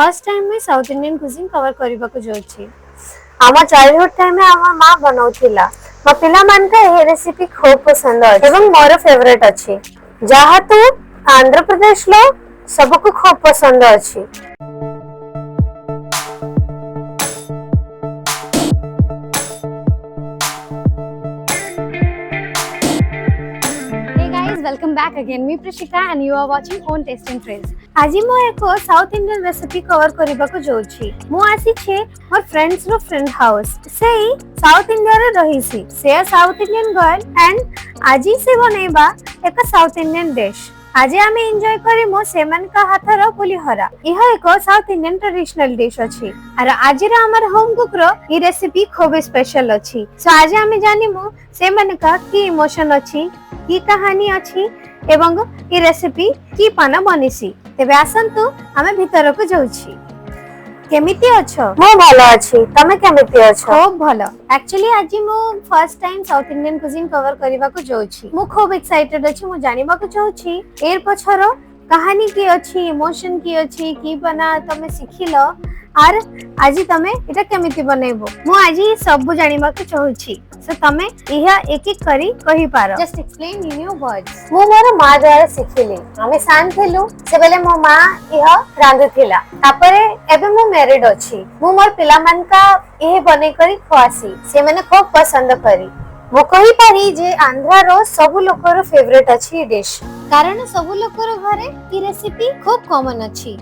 First time में south Indian cuisine cover करबा को जाउछि। आम चाइल्डहुड टाइम में आम माँ बनाउथिला मो पिला मान का ए रेसिपी खूब पसंद अछि एवं मोर फेवरेट अछि जहा तो आंध्र प्रदेश लो सबको खूब पसंद अछि। वेलकम बैक अगेन मी Prashika and you are watching on taste and trades. आज मो एक साउथ इंडियन रेसिपी कवर करबा को जाउछि। मो आसी छे मोर फ्रेंड्स रो फ्रेंड हाउस सेही साउथ इंडिया रे रहिसी से साउथ इंडियन गर्ल एंड आजी से बनेबा एक साउथ इंडियन डिश। आज आमे एंजॉय करिमो सेमन का हाथर पुलिहरा। यह एक साउथ इंडियन ट्रेडिशनल डिश अछि और आज रा हमर होम कुक रो ई रेसिपी खूब स्पेशल अछि। सो आज आमे जानिमो सेमन का की इमोशन अछि की कहानी अछि एवं ई रेसिपी की पाना बनिसी। तेबे आसंतु हमें भीतर को जाउछि। केमिति अछो? मो भलो अछि तमे केमिति अछो? खूब भलो। एक्चुअली आज मो first time south Indian cuisine cover करबा को जाउछि। मो खूब एक्साइटेड अछि। मो जानिबा को चाहूछि एर पछरो कहानी की अछि इमोशन की अछि की बना तमे सिखिलो आर आज तमे एटा केमिति बनेबो मो आज सब जानिबा को चाहूछि। सो तमे इहा एक एक करी कहि पारो। Just explain in your words. मो मोर माँ द्वारा सिखिली आमे सान थिलु से बेले मो माँ इहा रांधुथिला तापरे एबे मो मैरिड अछि। मो मोर पिला मान का ए बने करी खुआसी से माने खूब पसंद करी। मो कहि पारी जे आंध्र रो सब लोक रो फेवरेट अछि डिश कारण सब लोक रो घरे ई रेसिपी खूब कॉमन अछि।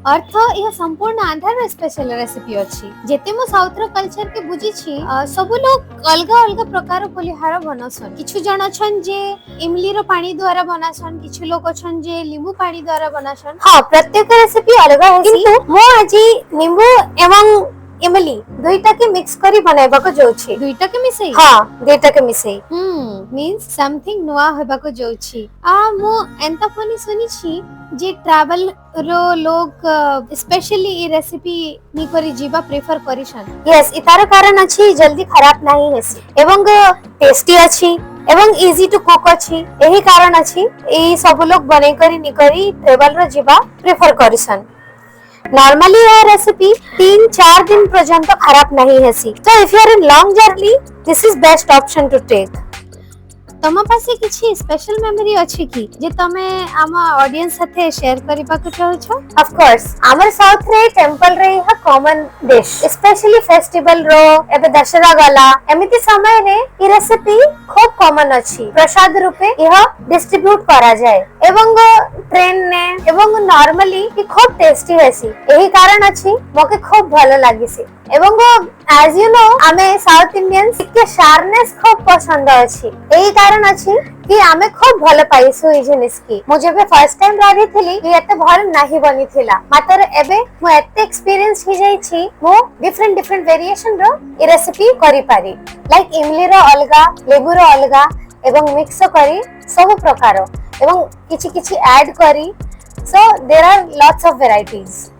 अर्थ यह संपूर्ण आंध्र स्पेशल रेसिपी अछि। जेते मो साउथ रो कल्चर के बुझी छी सब लोग अलगा अलगा प्रकार पुलिहार बनासन। किछु जण छन जे इमली रो पानी द्वारा बनासन किछु लोग छन जे नींबू पानी द्वारा बनासन। हां प्रत्येक रेसिपी अलग है किंतु मो आजी नींबू एवं इमली दुईटा के मिक्स करी बनाइबा को जाउछि। दुईटा के मिसई? हां दुईटा के मिसई। मींस समथिंग नुआ होबा को जाउछि। मो एंता फनी सुनी छी जे ट्रैवल रो लोग स्पेशली ई रेसिपी नी करी जीवा प्रेफर करिसन। यस इतार कारण अछि जल्दी खराब नहीं हेसी एवं टेस्टी अछि एवं इजी टू कुक अछि। एही कारण अछि ए सब लोग बने करी नी करी ट्रैवल रो जीवा प्रेफर करिसन। नॉर्मली ये रेसिपी 3-4 दिन पर्यंत खराब नहीं हेसी। तो if you are in long journey this is best option to take. तम पासे किछि स्पेशल मेमोरी अछि की जे तमे आम ऑडियंस साथे शेयर करबा को चाहो छ? ऑफ कोर्स हमर साउथ रे टेंपल रे ह कॉमन डिश स्पेशली फेस्टिवल रो एबे दशहरा गला एमिति समय रे ई रेसिपी खूब कॉमन अछि। प्रसाद रूपे यह डिस्ट्रीब्यूट करा जाय एवं ट्रेन ने एवं नॉर्मली ई खूब टेस्टी हेसी। एही कारण अछि मोके खूब भलो लागिसी एवं एज यू नो आमे साउथ इंडियंस के शार्पनेस खूब पसंद अछि। एही कारण अछि कि आमे खूब भलो पाइसु ई जिनिस की। मु जेबे फर्स्ट टाइम राधी थिली कि एते भल नाही बनी थिला मात्र एबे मु एते एक्सपीरियंस हो जाई छी मु डिफरेंट वेरिएशन रो ई रेसिपी करि पारी लाइक इमली रो अलगा लेबू रो अलगा एवं मिक्स करी सब प्रकार एवं किछि किछि ऐड करी so there are lots of varieties.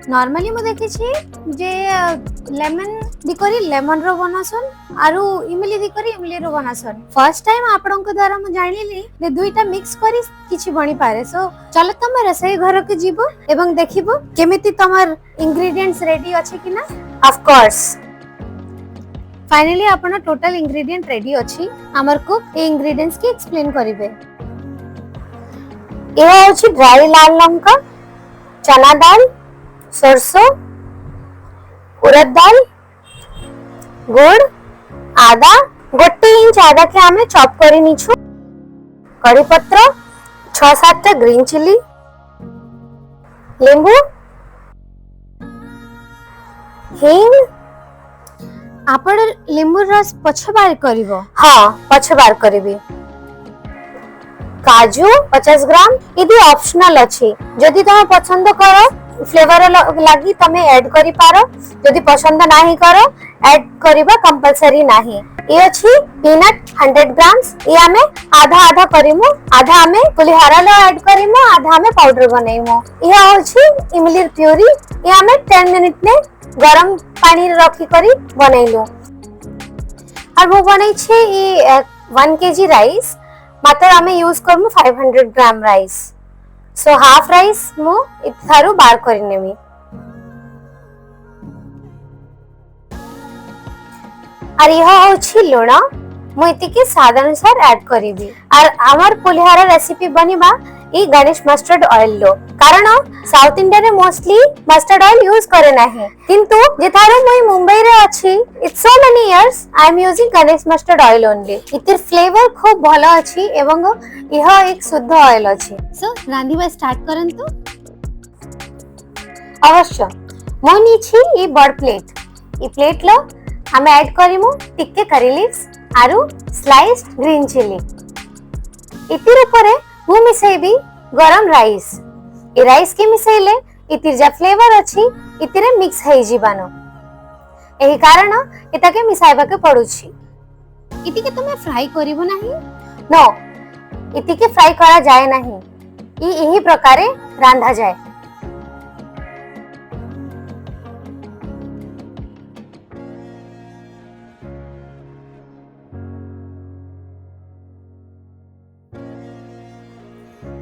Normally मु देखि छी जे लेमन दिकरी लेमन रो बनासन आरु इमली दिकरी इमली रो बनासन। फर्स्ट टाइम आपन को द्वारा मु जानिली जे दुईटा मिक्स करी किछि बनी पारे। सो चलो तमे रसोई घर के जीवो एवं देखिबो केमिति तमर इंग्रेडिएंट्स रेडी अछि कि ना। ऑफ कोर्स फाइनली आपन टोटल इंग्रेडिएंट रेडी अछि। हमर कुक ए इंग्रेडिएंट्स के एक्सप्लेन करिवे। यह होछि ड्राई लाल लंका चना दाल सरसों उड़द दाल गुड़ आदा 1 इंच आदा के हमें चॉप करी नीछु करी पत्र 6-7 ग्रीन चिली नींबू हिंग आपण नींबू रस पछ बार करिवो? हां पछ बार करबी। काजू 50 ग्राम इदी ऑप्शनल अछि जदि तमे पसंद करो फ्लेवर लागि तमे ऐड करि पारो जदि पसंद नाही करो ऐड करबा कंपलसरी नाही। ये अछि पीनट 100 ग्राम्स ये हमें आधा आधा करिमु आधा हमें पुलिहारा लो ऐड करिमु आधा हमें पाउडर बनैमु। ये अछि इमली प्यूरी ये हमें 10 मिनट में गरम पानी रखी करी बनैलु। और वो बनै छै ई 1 kg राइस मात्र हमें यूज करमु 500 ग्राम राइस। सो हाफ राइस मु इथारु बार करि नेमी। और यह होछि लुण मु इतिके स्वाद अनुसार ऐड करिबी और हमर पुलिहारा रेसिपी बनिबा ई गणेश मस्टर्ड ऑयल लो कारण साउथ इंडिया रे मोस्टली मस्टर्ड ऑयल यूज करे नाही किंतु जेथारो मुई मुंबई रे अछि it's so many years I am using Ganesh mustard oil only इतिर फ्लेवर खूब भलो अछि एवं यह एक शुद्ध ऑयल अछि सो रांधिबा स्टार्ट करंतु। अवश्य मो नीछि ई बड़ प्लेट ई प्लेट लो हमें ऐड करिमु टिक्के करी लीव्स आरु स्लाइस्ड ग्रीन चिली इतिर ऊपर मु मिसेबी गरम राइस ए राइस के मिसेले इतिर जा फ्लेवर अछि इतिरे मिक्स हेइ जिबानो एही कारण एताके मिसाइबा के पडुछि। इतिके तुमे फ्राई करिवो नाही? नो इतिके फ्राई करा जाए नाही ई एही प्रकारे रांधा जाए।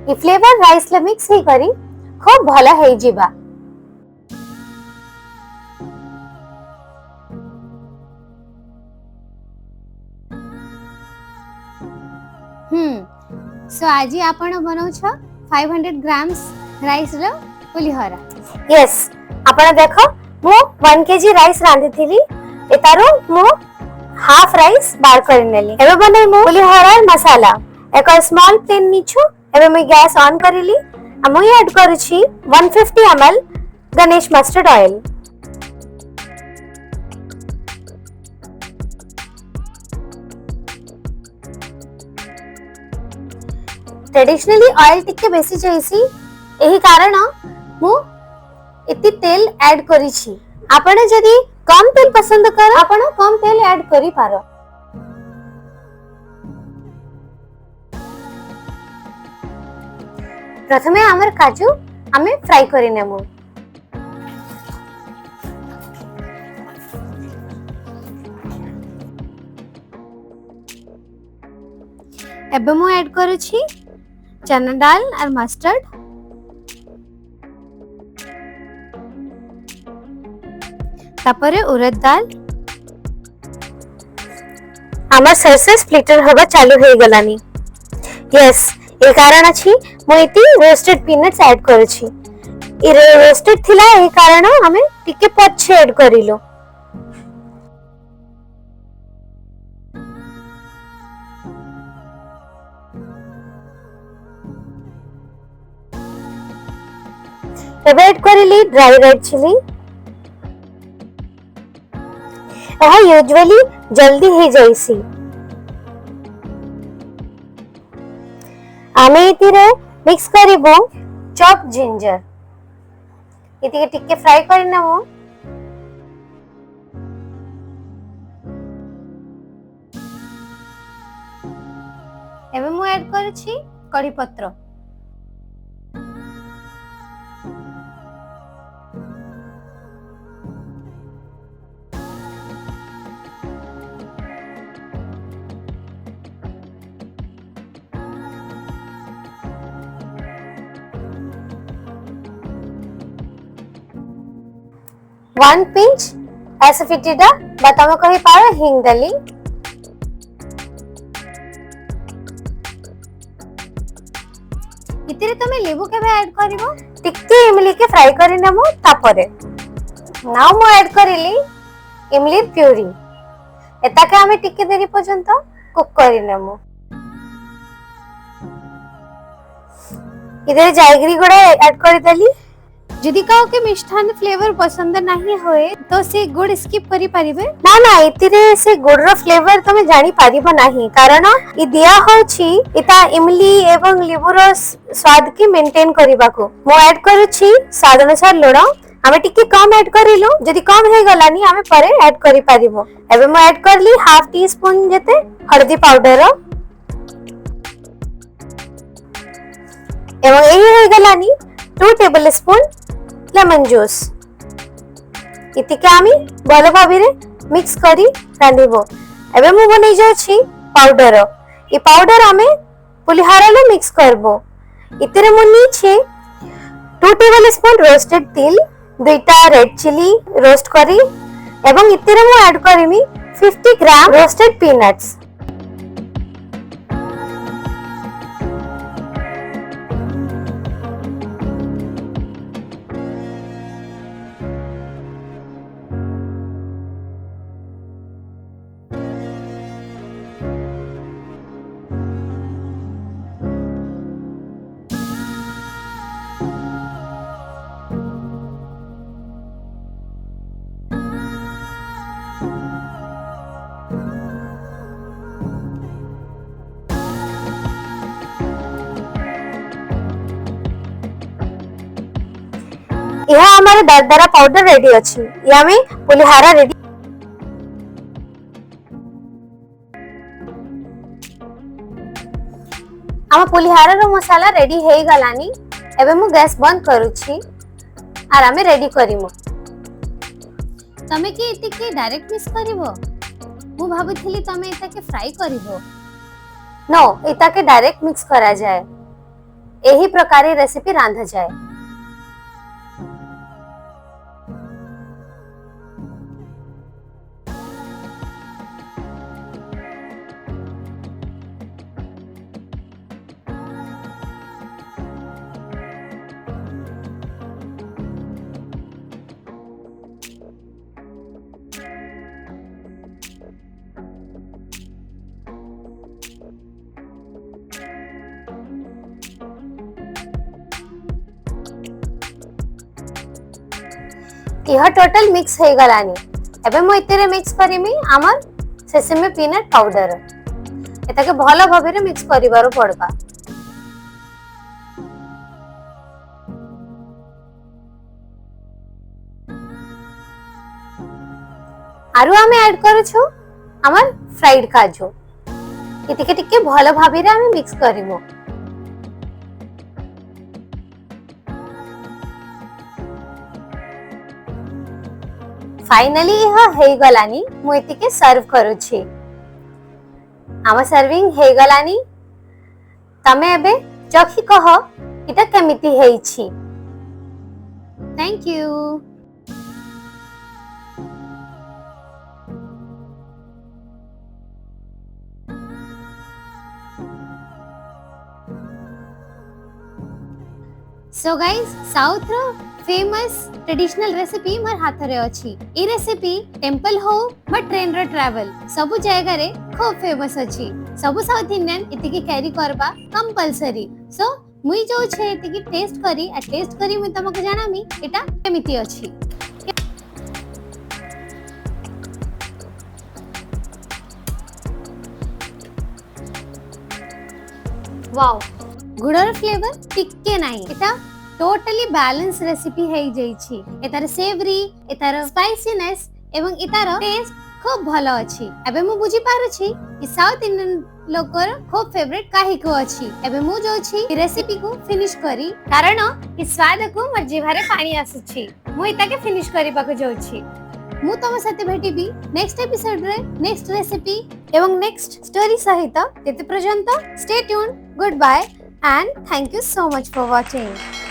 ई फ्लेवर राइस ले मिक्स ही करी खूब भला हेइ जिबा। सो आज आपण बनाउ छ 500 ग्राम्स राइस रो पुलिहरा। यस आपण देखो मु 1 केजी राइस रांधी थिली एतारो मु हाफ राइस बार कर नेली एबे बनै मु पुलिहरा मसाला एक स्मॉल पैन नीचो एबे मैं गैस ऑन करिली हम ऐड करू छी 150 ml Ganesh mustard oil traditionally oil टिके बेसी चाहिसी एही कारण मु इति तेल ऐड करी छी आपण जदी कम तेल पसंद कर आपण कम तेल ऐड करी पारो। प्रथमे हमर काजू हमें फ्राई करि नेमु एबे मु ऐड करू छी चना दाल और मस्टर्ड तापरे उड़द दाल हमर सरसे स्प्लिटर हवा चालू हो गलानी। यस ए कारण अछि मु इति रोस्टेड पीनट्स ऐड करू छी ई रोस्टेड थिला ए कारण हमें टिके पछे ऐड करिलो। ऐड करिली ड्राई रेड चिली एहा यूजुअली जल्दी हे जाइसी आमे इतिरे मिक्स करिबो चॉप जिंजर इतिके टिके फ्राई करनमु एबे मु ऐड करू छी कढ़ी पत्र वन पिंच एसिफिटिडा बताम कहि पारो हिंग दली इतिरे तमे लेबू केबे ऐड करिवो टिक्के इमली के फ्राई करि नेमु तापरे नाउ मु ऐड करिली इमली प्यूरी एता के हमें टिक्के देरी पर्यंत कुक करि नेमु इधर जायगरी गुडा ऐड करि दली जदि काओ के मिष्ठान फ्लेवर पसंद नहीं होए तो से गुड़ स्किप करि परिबे ना ना इतिरे से गुड़ रो फ्लेवर तमे जानि पारिबो नाही कारण इ दिया होछि इता इमली एवं लेबू रो स्वाद की मेंटेन करिबा को मो ऐड करू छी स्वाद अनुसार लुण हमें टिके कम ऐड करिलु जदि कम हे गलानी हमें परे ऐड करि पारिबो एबे मो ऐड करली हाफ टी स्पून जते हल्दी पाउडर एवं एही हे गलानी 2 टेबल स्पून लेमन जूस इतिके आमी भलो भाबरे मिक्स करी रांधिबो एबे मु बनै जाछि पाउडर ई पाउडर हमें पुलिहारा ले मिक्स करबो इतरे मु नीचे 2 टेबल स्पून रोस्टेड तिल 2टा रेड चिली रोस्ट करी एवं इतरे मु ऐड करिमी 50 ग्राम roasted peanuts, यह हमारे दरदरा पाउडर रेडी अछि। यामी पुलिहारा रेडी। आम पुलिहारा रो मसाला रेडी हे गलानी। एबे मु गैस बंद करूछि आर आमे रेडी करिमु। तमे कि इतिके डायरेक्ट मिक्स करिवो? मु भाबुथिली तमे इताके फ्राई करिवो। नो, इता के डायरेक्ट मिक्स करा जाए। एही प्रकार रेसिपी रांधा जाए। यह टोटल मिक्स हे गलानी। एबे मु इतेरे मिक्स करिमी आमर सेसेमे पीनट पाउडर। एताके भलो भाबेरे मिक्स करिवारो पड़बा। आरु आमे ऐड करूछु आमर फ्राइड काजू। इतिके टिके भलो भाबेरे आमे मिक्स करिमु। फाइनली यह हे गलानी। मु इतिके सर्व करूछि। आम सर्विंग हे गलानी। तमे एबे चखि कह इटा केमिति हेइछि। Thank you. So guys, south रो फेमस ट्रेडिशनल रेसिपी मोर हाथ रे अछि। ई रेसिपी टेंपल हो बा ट्रेन रो ट्रैवल सब जगह रे खूब फेमस अछि। सब साउथ इंडियन इतिकी कैरी करबा कंपलसरी। सो मुई जो छे इतिकी टेस्ट करी मुई तमको जानामी एटा केमिति अछि। वाओ, गुडर फ्लेवर टिके नाही। एटा टोटली बैलेंस रेसिपी है जाइछि। एतार सेवरी, एतार स्पाइसीनेस एवं एतार टेस्ट खूब भलो अछि। एबे मु बुझी पारुछि कि साउथ इंडियन लोकर खूब फेवरेट काहे को अछि। एबे मु जो छी रेसिपी को फिनिश करी कारण कि स्वाद को मोर जिभारे पानी आसुछि। मु इता के फिनिश करिबा को जाउछि। मु तम साथे भेटिबी नेक्स्ट एपिसोड रे नेक्स्ट रेसिपी एवं नेक्स्ट स्टोरी सहित। तेते पर्यंत stay tuned, goodbye and thank you so much for watching.